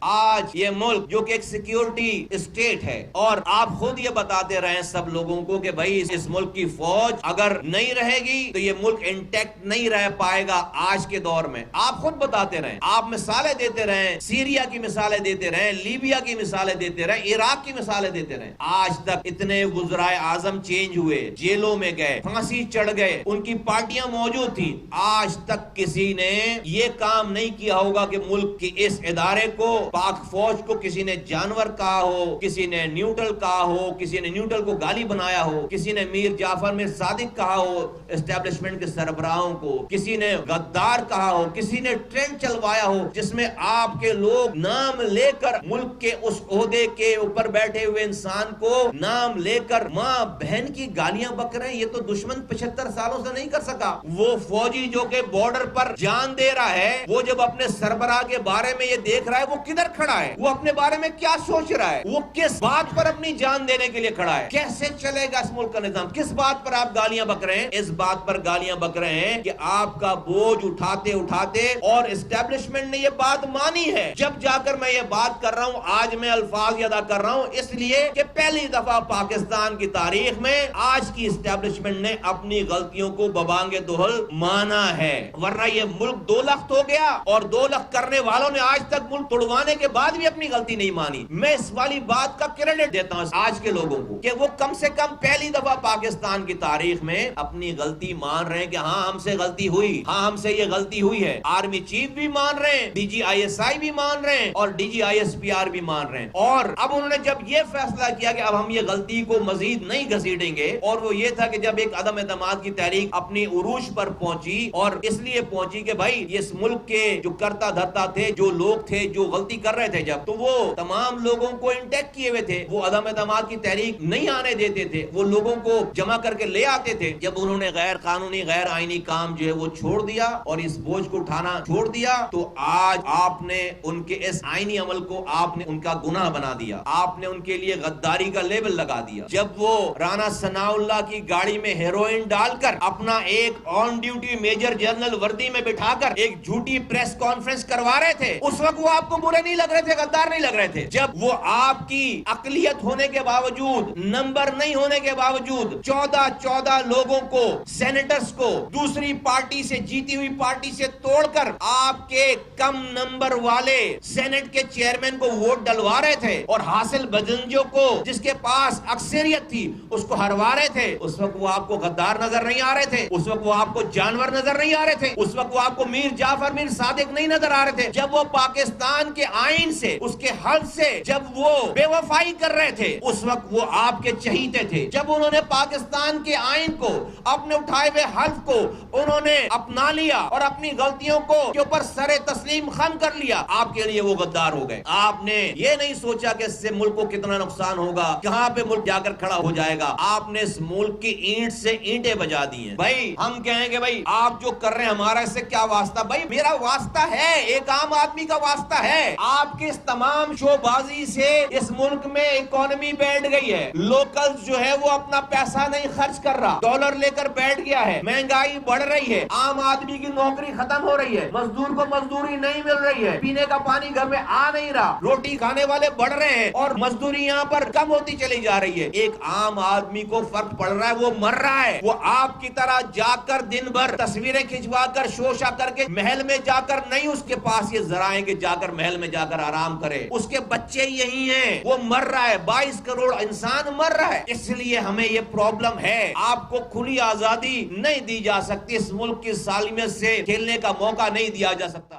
آج یہ ملک جو کہ ایک سیکیورٹی اسٹیٹ ہے، اور آپ خود یہ بتاتے رہے سب لوگوں کو کہ بھائی اس ملک کی فوج اگر نہیں رہے گی تو یہ ملک انٹیکٹ نہیں رہ پائے گا آج کے دور میں. آپ خود بتاتے رہے، آپ مثالیں دیتے رہے، سیریا کی مثالیں دیتے رہے، لیبیا کی مثالیں دیتے رہے، عراق کی مثالیں دیتے رہے. آج تک اتنے وزرائے اعظم چینج ہوئے، جیلوں میں گئے، پھانسی چڑھ گئے، ان کی پارٹیاں موجود تھیں، آج تک کسی نے یہ کام نہیں کیا ہوگا کہ ملک کی اس ادارے کو، پاک فوج کو کسی نے جانور کہا ہو، کسی نے نیوٹرل کہا ہو، کسی نے نیوٹرل کو گالی بنایا ہو، کسی نے میر جعفر میر صادق کہا ہو اسٹیبلشمنٹ کے سربراہوں کو، کسی نے غدار کہا ہو، کسی نے ٹرینڈ چلوایا ہو جس میں آپ کے لوگ نام لے کر ملک کے اس عہدے کے اوپر بیٹھے ہوئے انسان کو نام لے کر ماں بہن کی گالیاں بک رہے ہیں. یہ تو دشمن 75 سالوں سے نہیں کر سکا. وہ فوجی جو کہ بارڈر پر جان دے رہا ہے، وہ جب اپنے سربراہ کے بارے میں یہ دیکھ رہا ہے، وہ کدھر کھڑا ہے؟ وہ اپنے بارے میں کیا سوچ رہا ہے؟ وہ کس بات پر اپنی جان دینے کے لیے کھڑا ہے؟ کیسے چلے گا اس ملک کا نظام؟ کس بات پر آپ گالیاں بک رہے ہیں؟ اس بات پر گالیاں بک رہے ہیں کہ آپ کا بوجھ اٹھاتے اٹھاتے، اور اسٹیبلشمنٹ نے یہ بات مانی ہے. جب جا کر میں یہ بات کر رہا ہوں، آج میں الفاظ ادا کر رہا ہوں اس لیے کہ پہلی دفعہ پاکستان کی تاریخ میں آج کی اسٹیبلشمنٹ نے اپنی غلطیوں کو ببانگ دہل مانا ہے. ورنہ یہ ملک 2 لخت ہو گیا، اور 2 لخت کرنے والوں نے آج تک ملک توڑوانے کے بعد بھی اپنی غلطی نہیں مانی. میں اس والی بات کا کریڈٹ دیتا ہوں آج کے لوگوں کو کہ وہ کم سے کم پہلی دفعہ پاکستان کی تاریخ میں اپنی غلطی مان رہے ہیں کہ ہاں ہم سے غلطی ہوئی، ہاں ہم سے یہ غلطی ہوئی ہے. آرمی چیف بھی مان رہے ہیں، D G I S I بھی مان رہے ہیں، اور D G I S P R بھی مان رہے ہیں. اور اب انہوں نے جب یہ فیصلہ کیا کہ اب ہم یہ غلطی کو مزید نہیں گھسیٹیں گے، اور وہ یہ تھا کہ جب ایک عدم اعتماد کی تحریک اپنی عروج پر پہنچی، اور اس لیے پہنچی کہ بھائی اس ملک کے جو کرتا دھرتا تھے، جو لوگ تھے جو غلطی کر رہے تھے، جب تو وہ تمام لوگوں کو انٹیکٹ کیے ہوئے تھے، وہ عدم اعتماد کی تحریک نہیں آنے دیتے تھے، وہ لوگوں کو جمع کر کے لے آتے تھے. جب انہوں نے غیر قانونی غیر آئینی کام جو ہے وہ چھوڑ دیا اور اس بوجھ کو اٹھانا چھوڑ دیا، تو آج آپ نے ان کے اس آئینی عمل کو آپ نے ان کا گناہ بنا دیا، آپ نے ان کے لیے غداری کا لیبل لگا دیا. جب وہ رانا ثناء اللہ کی گاڑی میں ہیروئن ڈال کر اپنا ایک آن ڈیوٹی میجر جنرل وردی میں بٹھا کر ایک جھوٹی پریس کانفرنس کروا رہے تھے، اس وقت وہ آپ کو برے نہیں لگ رہے تھے، غدار نہیں لگ رہے تھے. جب وہ آپ کی اقلیت ہونے کے باوجود، نمبر نہیں ہونے کے باوجود 14 لوگوں کو، سینیٹرز کو دوسری پارٹی سے، جیتی ہوئی پارٹی سے توڑ کر آپ کے کم نمبر والے سینٹ کے چیئرمین کو ووٹ ڈلوا رہے تھے، اور حاصل بدنجوں کو جس کے پاس اکثریت تھی اس کو ہروا رہے تھے، اس وقت وہ آپ کو غدار نظر نہیں آ رہے تھے، اس وقت وہ آپ کو جانور نظر نہیں آ رہے تھے، اس وقت وہ آپ کو میر جعفر میر صادق نہیں نظر آ رہے تھے. جب وہ پاکستان کے آئین سے، اس کے حل سے جب وہ بے وفائی کر رہے تھے، اس وقت وہ آپ کے چہیتے تھے. جب انہوں نے پاکستان کے آئین کو، اپنے اٹھائے ہوئے حلف کو انہوں نے اپنا لیا اور اپنی غلطیوں کو کے اوپر سر تسلیم خم کر لیا، آپ کے لیے وہ غدار ہو گئے. آپ نے یہ نہیں سوچا کہ اس سے ملک کو کتنا نقصان ہوگا، کہاں پہ ملک جا کر کھڑا ہو جائے گا. آپ نے اس ملک کی اینٹ سے اینٹیں بجا دی ہیں. بھائی ہم کہیں کہ بھائی آپ جو کر رہے ہیں ہمارا اس سے کیا واسطہ؟ بھائی میرا واسطہ ہے، ایک عام آدمی کا واسطہ ہے. آپ کے اس تمام شو بازی سے اس ملک میں اکانومی بیٹھ گئی ہے. لوکل جو ہے وہ اپنا پیسہ نہیں خرچ کر رہا، ڈالر لے کر بیٹھ گیا ہے، مہنگائی بڑھ رہی ہے، عام آدمی کی نوکری ختم ہو رہی ہے، مزدور کو مزدوری نہیں مل رہی ہے، پینے کا پانی گھر میں آ نہیں رہا، روٹی کھانے والے بڑھ رہے ہیں اور مزدوری یہاں پر کم ہوتی چلی جا رہی ہے. ایک عام آدمی کو فرق پڑ رہا ہے، وہ مر رہا ہے. وہ آپ کی طرح جا کر دن بھر تصویریں کھنچوا کر شوشا کر کے محل میں جا کر نہیں، اس کے پاس یہ ذرائع کہ جا کر محل میں جا کر آرام کرے. اس کے بچے یہی ہیں، وہ مر رہا ہے، 22 کروڑ انسان مر رہا ہے. اس لیے ہمیں یہ پرابلم ہے. آپ کو کھلی آزادی نہیں دی جا سکتی، اس ملک کی سالمیت سے کھیلنے کا موقع نہیں دیا جا سکتا.